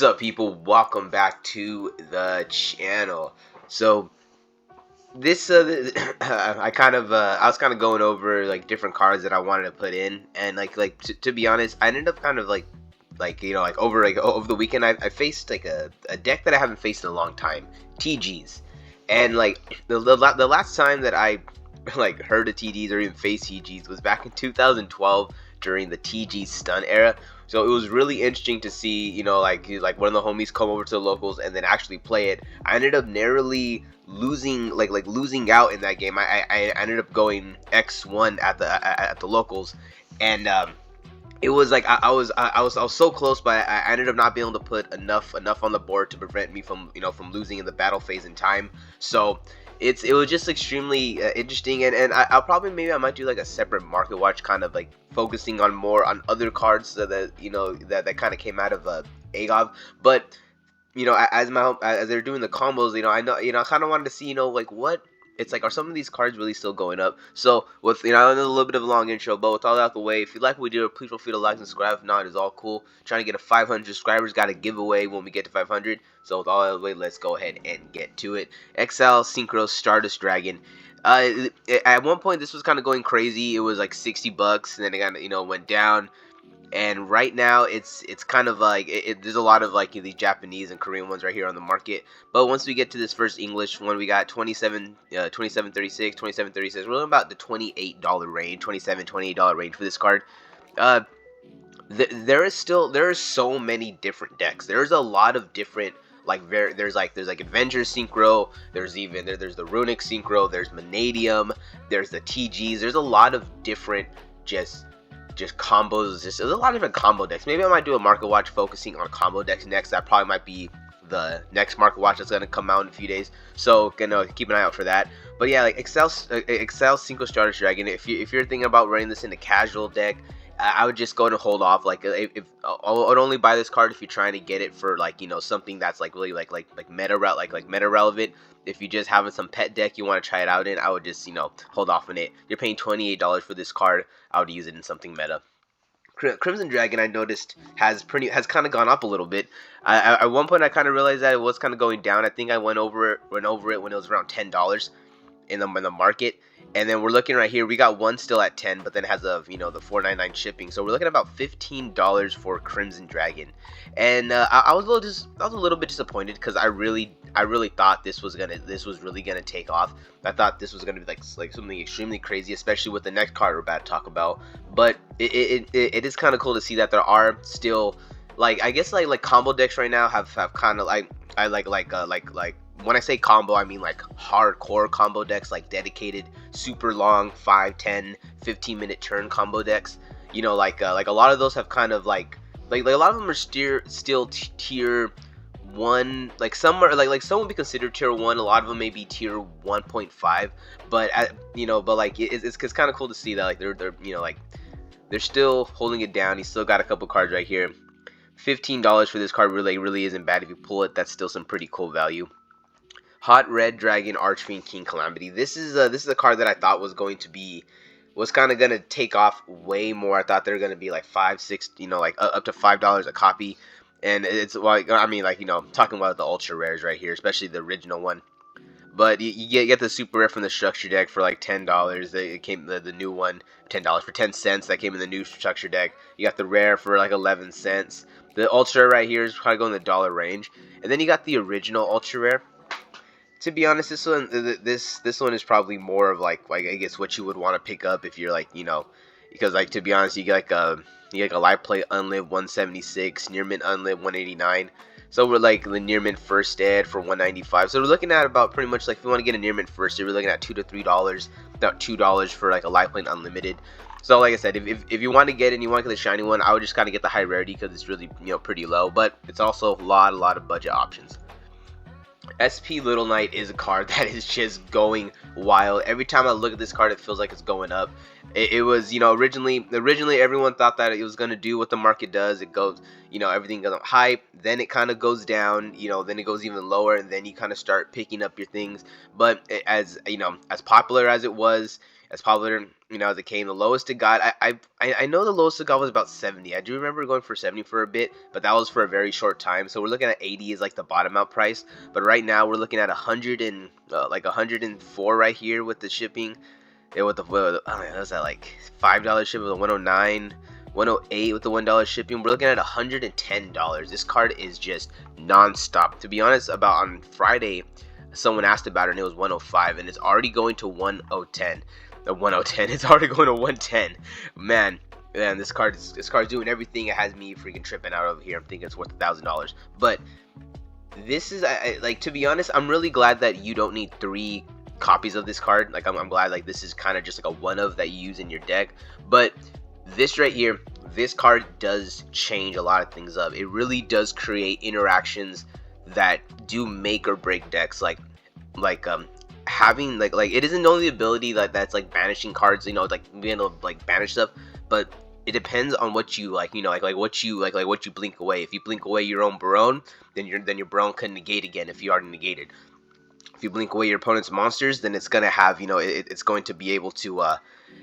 What's up, people? Welcome back to the channel. So this I was kind of going over like different cards that I wanted to put in, and to be honest, I ended up kind of over the weekend I faced like a deck that I haven't faced in a long time, TGs, and like the last time that I like heard of TGs or even faced TGs was back in 2012 during the TG stun era. So it was really interesting to see, like one of the homies come over to the locals and then actually play it. I ended up narrowly losing, losing out in that game. I ended up going X1 at the locals, and it was like I was so close, but I ended up not being able to put enough on the board to prevent me from from losing in the battle phase in time. So it was just extremely interesting, and I'll probably maybe I might do like a separate market watch, kind of like focusing on more on other cards so that that kind of came out of AGOV. But as they're doing the combos, I kind of wanted to see like what it's like, are some of these cards really still going up? So with I know a little bit of a long intro, but with all that out the way, if you like what we do, please feel free to like and subscribe. If not, it's all cool. Trying to get a 500 subscribers, got a giveaway when we get to 500. So with all that out of the way, let's go ahead and get to it. XL Synchro Stardust Dragon. At one point this was kind of going crazy. It was like $60, and then it kind of went down. And right now it's kind of like there's a lot of like these Japanese and Korean ones right here on the market. But once we get to this first English one, we got 27.36, 27.36. We're about the $28 range, $28 range for this card. There are so many different decks. There's a lot of different there's like Avenger Synchro, there's the Runic Synchro, there's Manadium, there's the TGs. There's a lot of different just combos. There's a lot of different combo decks. Maybe I might do a market watch focusing on combo decks next. That probably might be the next market watch that's gonna come out in a few days. So gonna keep an eye out for that. But yeah, like Excel Synchro Stardust Dragon. If you're thinking about running this in a casual deck, I would just go and hold off. Like if I would only buy this card if you're trying to get it for something that's like really like meta relevant. If you just have some pet deck you want to try it out in, I would just hold off on it. You're paying $28 for this card. I would use it in something meta. Crimson Dragon, I noticed, has kind of gone up a little bit. At one point I kind of realized that it was kind of going down. I think I went over it when it was around $10 in the market. And then we're looking right here, we got one still at 10, but then has the $4.99 shipping. So we're looking at about $15 for Crimson Dragon. And I was a little bit disappointed, because I really thought this was really gonna take off. I thought this was gonna be like something extremely crazy, especially with the next card we're about to talk about. But it is kind of cool to see that there are still I guess like combo decks right now have kind of when I say combo, I mean like hardcore combo decks, like dedicated super long 5, 10, 15-minute turn combo decks. Like a lot of those have kind of like a lot of them are still tier 1. Like some are like some would be considered tier 1. A lot of them may be tier 1.5. But it's kind of cool to see that they're still holding it down. He's still got a couple cards right here. $15 for this card really isn't bad. If you pull it, that's still some pretty cool value. Hot Red Dragon Archfiend King Calamity. This is a card that I thought was kind of gonna take off way more. I thought they were gonna be like 5, 6, up to $5 a copy. And it's talking about the ultra rares right here, especially the original one. But you get the super rare from the structure deck for like $10. It came the new one $10 for 10 cents. That came in the new structure deck. You got the rare for like 11 cents. The ultra right here is probably going in the dollar range. And then you got the original ultra rare. To be honest, this one is probably more of like I guess what you would want to pick up if you're because to be honest, you get a live play unlive 176, near mint unlive 189. So we're like the near mint first ed for 195. So we're looking at about pretty much like, if you want to get a near mint first, you're looking at $2 to $3, about $2 for like a live play unlimited. So like I said, if you want to get it and you want to get the shiny one, I would just kind of get the high rarity, because it's really pretty low, but it's also a lot of budget options. SP Little Knight is a card that is just going wild. Every time I look at this card, it feels like it's going up. It was, originally everyone thought that it was going to do what the market does. It goes, everything goes up hype, then it kind of goes down, then it goes even lower, and then you kind of start picking up your things. But as popular as it was, as popular, as it came. The lowest it got, I know the lowest it got was about 70. I do remember going for 70 for a bit, but that was for a very short time. So we're looking at 80 is like the bottom out price. But right now we're looking at 100 and like 104 right here with the shipping. Yeah, with the was that like $5 shipping with the 109, 108 with the $1 shipping. We're looking at $110. This card is just non-stop. To be honest, about on Friday, someone asked about it and it was 105, and it's already going to 1010. The 1010, it's already going to 110. Man, this card's doing everything. It has me freaking tripping out over here. I'm thinking it's worth $1,000. But this is like, to be honest, I'm really glad that you don't need 3 copies of this card. Like I'm glad like this is kind of just like a one of that you use in your deck. But this right here, this card does change a lot of things up. It really does create interactions that do make or break decks. Like having like it isn't only the ability that's like banishing cards, like being able to like banish stuff, but it depends on what you like, like what you like what you blink away. If you blink away your own Barone, then your Barone can negate again if you already negated. If you blink away your opponent's monsters, then it's gonna have, it's going to be able to,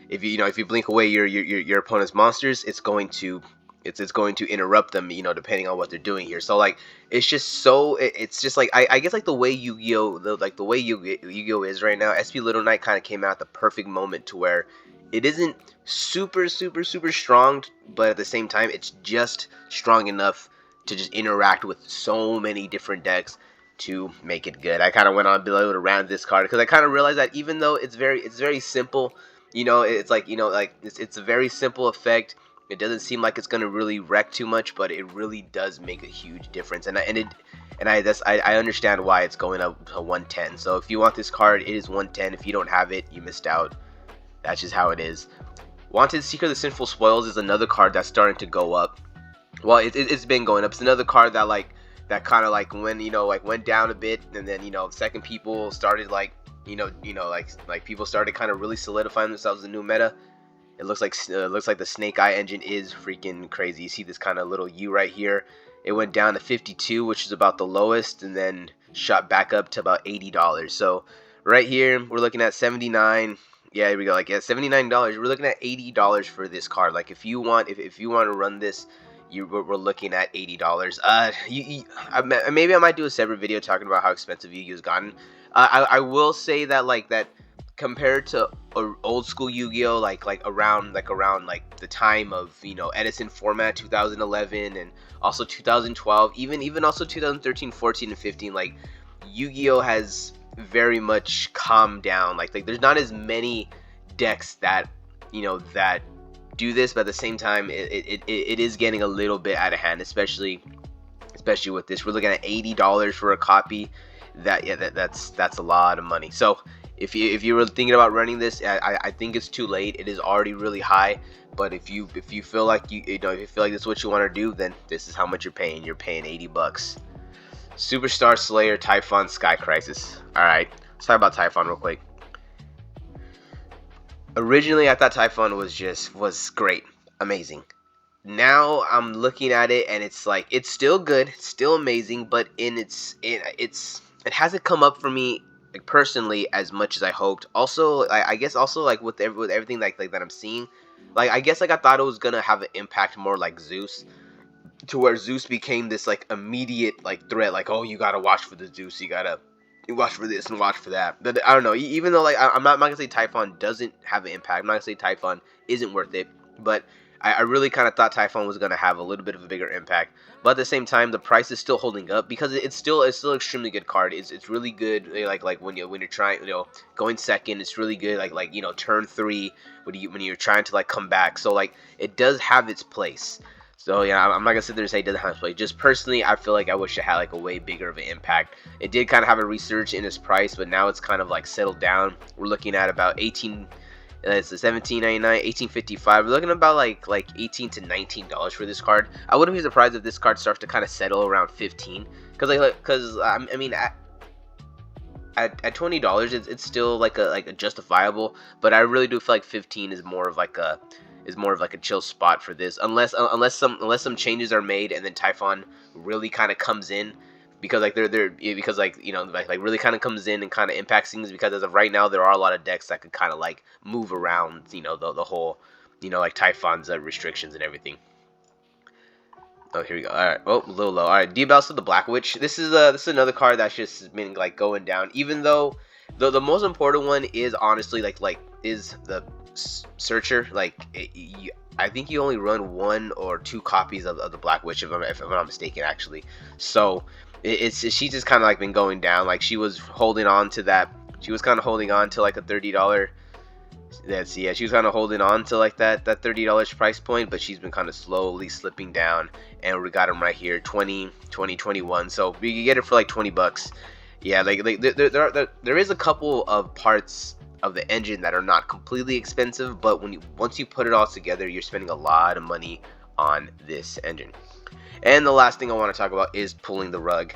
if you blink away your opponent's monsters, it's going to interrupt them, depending on what they're doing here. So like, it's just like I guess like the way Yu-Gi-Oh, the way Yu-Gi-Oh is right now. SP Little Knight kind of came out at the perfect moment to where it isn't super strong, but at the same time, it's just strong enough to just interact with so many different decks to make it good. I kind of went on below to round this card because I kind of realized that even though it's very simple, it's like it's a very simple effect. It doesn't seem like it's gonna really wreck too much, but it really does make a huge difference. And I understand why it's going up to 110. So if you want this card, it is 110. If you don't have it, you missed out. That's just how it is. Wanted Seeker of the Sinful Spoils is another card that's starting to go up. Well, it's been going up. It's another card that kind of like went down a bit, and then second people started like people started kind of really solidifying themselves in the new meta. It looks like the Snake Eye engine is freaking crazy. You see this kind of little U right here. It went down to 52, which is about the lowest, and then shot back up to about $80. So right here we're looking at 79. Yeah, here we go. Like, yeah, $79. We're looking at $80 for this card. Like, if you want to run this, we're looking at $80. Maybe I might do a separate video talking about how expensive Yu-Gi-Oh's gotten. I will say that compared to old school Yu-Gi-Oh, like around the time of Edison format 2011 and also 2012, even also 2013, 14, and 15, like Yu-Gi-Oh has very much calmed down. Like there's not as many decks that that do this, but at the same time it is getting a little bit out of hand, especially with this. We're looking at $80 for a copy. That's a lot of money. So if you were thinking about running this, I think it's too late. It is already really high. But if you feel like if you feel like this is what you want to do, then this is how much you're paying. You're paying $80. Superstar Slayer Typhon Sky Crisis. Alright, let's talk about Typhon real quick. Originally I thought Typhon was great, amazing. Now I'm looking at it and it's like, it's still good, it's still amazing, but it hasn't come up for me like personally as much as I hoped. Also, I guess also like with everything like that I'm seeing, like I guess like I thought it was gonna have an impact more like Zeus, to where Zeus became this like immediate like threat, like, oh, you gotta watch for the Zeus, you gotta watch for this and watch for that. But I don't know, even though like I'm not gonna say Typhon doesn't have an impact, I'm not gonna say Typhon isn't worth it, but I really kind of thought Typhon was gonna have a little bit of a bigger impact. But at the same time, the price is still holding up because it's still an extremely good card. It's really good. Like when you're trying, going second, it's really good. Like turn 3 when you're trying to like come back. So like it does have its place. So yeah, I'm not gonna sit there and say it doesn't have its place. Just personally, I feel like I wish it had like a way bigger of an impact. It did kind of have a resurge in its price, but now it's kind of like settled down. We're looking at about 18. It's $17.99, $18.55. We're looking at about like $18 to $19 for this card. I wouldn't be surprised if this card starts to kind of settle around 15, because I mean at $20 it's still like a justifiable, but I really do feel like 15 is more of like a chill spot for this, unless some changes are made and then Typhon really kind of comes in because like because like like really kind of comes in and kind of impacts things, because as of right now there are a lot of decks that could kind of like move around the whole like Typhon's restrictions and everything. Oh, here we go. All right. Oh, a little low. All right. Diabalsa the Black Witch. This is another card that's just been like going down. Even though the most important one is honestly is the Searcher. I think you only run 1 or 2 copies of the Black Witch if I'm not mistaken, actually. So she's just kind of like been going down. Like she was holding on to that. She was kind of holding on to like a $30. Yeah, she was kind of holding on to like that $30 price point, but she's been kind of slowly slipping down, and we got them right here, 20, 21. So we can get it for like 20 bucks. Yeah, there is a couple of parts of the engine that are not completely expensive, but once you put it all together, you're spending a lot of money on this engine. And the last thing I want to talk about is pulling the rug.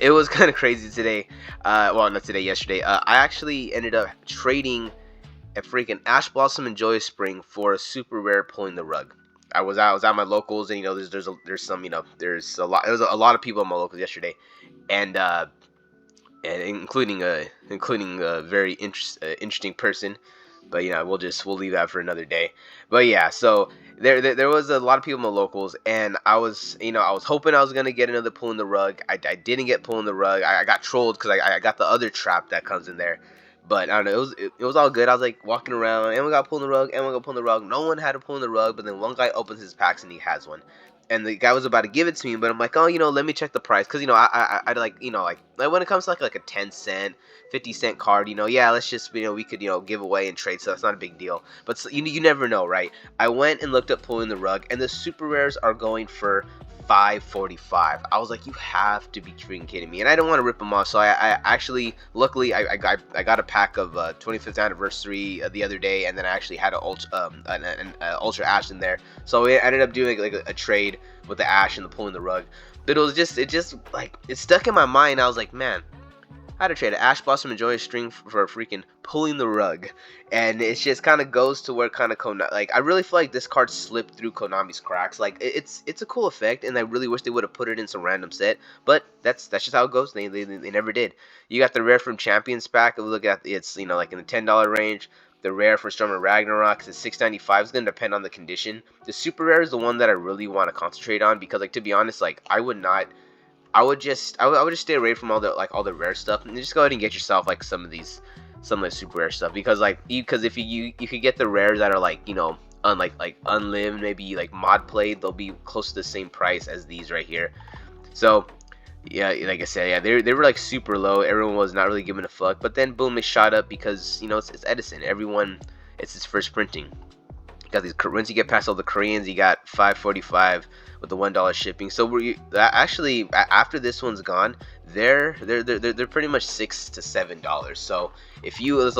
It was kind of crazy today. Well, not today, yesterday. I actually ended up trading a freaking Ash Blossom and Joyous Spring for a super rare pulling the rug. I was at my locals, and there's some there's a lot. There was a lot of people at my locals yesterday, and including a very interesting person, but we'll leave that for another day. But yeah, so there was a lot of people in my locals, and I was hoping I was gonna get another pulling the rug. I didn't get pulling the rug. I got trolled because I got the other trap that comes in there. But I don't know, it was all good. I was like walking around, and we got pulling the rug, and we got pulling the rug. No one had to pull the rug, but then one guy opens his packs and he has one. And the guy was about to give it to me, but I'm like, oh, let me check the price, because I like when it comes to like a 10-cent, 50-cent card, yeah, let's just we could give away and trade, so that's not a big deal. But you never know, right? I went and looked up pulling the rug, and the super rares are going for $5.45. I was like, you have to be freaking kidding me, and I don't want to rip them off. So I actually, luckily, I got a pack of 25th anniversary the other day, and then I actually had an ultra ash in there. So we ended up doing like a trade with the ash and the pulling the rug. But it stuck in my mind. I was like, man, I had to trade an Ash Blossom and Joyous String for a freaking pulling the rug. And it just kind of goes to where kind of I really feel like this card slipped through Konami's cracks. Like it's a cool effect, and I really wish they would have put it in some random set, but that's just how it goes. They never did. You got the rare from Champions pack. Look at it's like in the $10 range. The rare for Storm and Ragnarok is $6.95. It's gonna depend on the condition. The super rare is the one that I really want to concentrate on, because to be honest, I would just stay away from all the rare stuff, and just go ahead and get yourself like some of the super rare stuff, because if you could get the rares that are unlived, maybe like mod played, they'll be close to the same price as these right here. So yeah, like I said, yeah, they were like super low. Everyone was not really giving a fuck, but then boom, it shot up because it's Edison. It's his first printing. Got these, once you get past all the Koreans, you got $5.45 with the $1 shipping. So actually, after this one's gone, they're pretty much $6 to $7. So if you're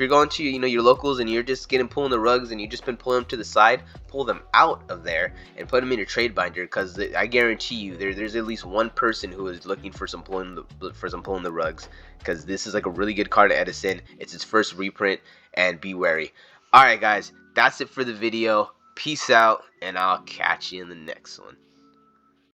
going to your locals and you're just pulling the rugs, and you just been pulling them to the side, pull them out of there and put them in your trade binder, because I guarantee you there's at least one person who is looking for some pulling the rugs, because this is like a really good card to Edison. It's his first reprint, and be wary. Alright guys, that's it for the video. Peace out, and I'll catch you in the next one.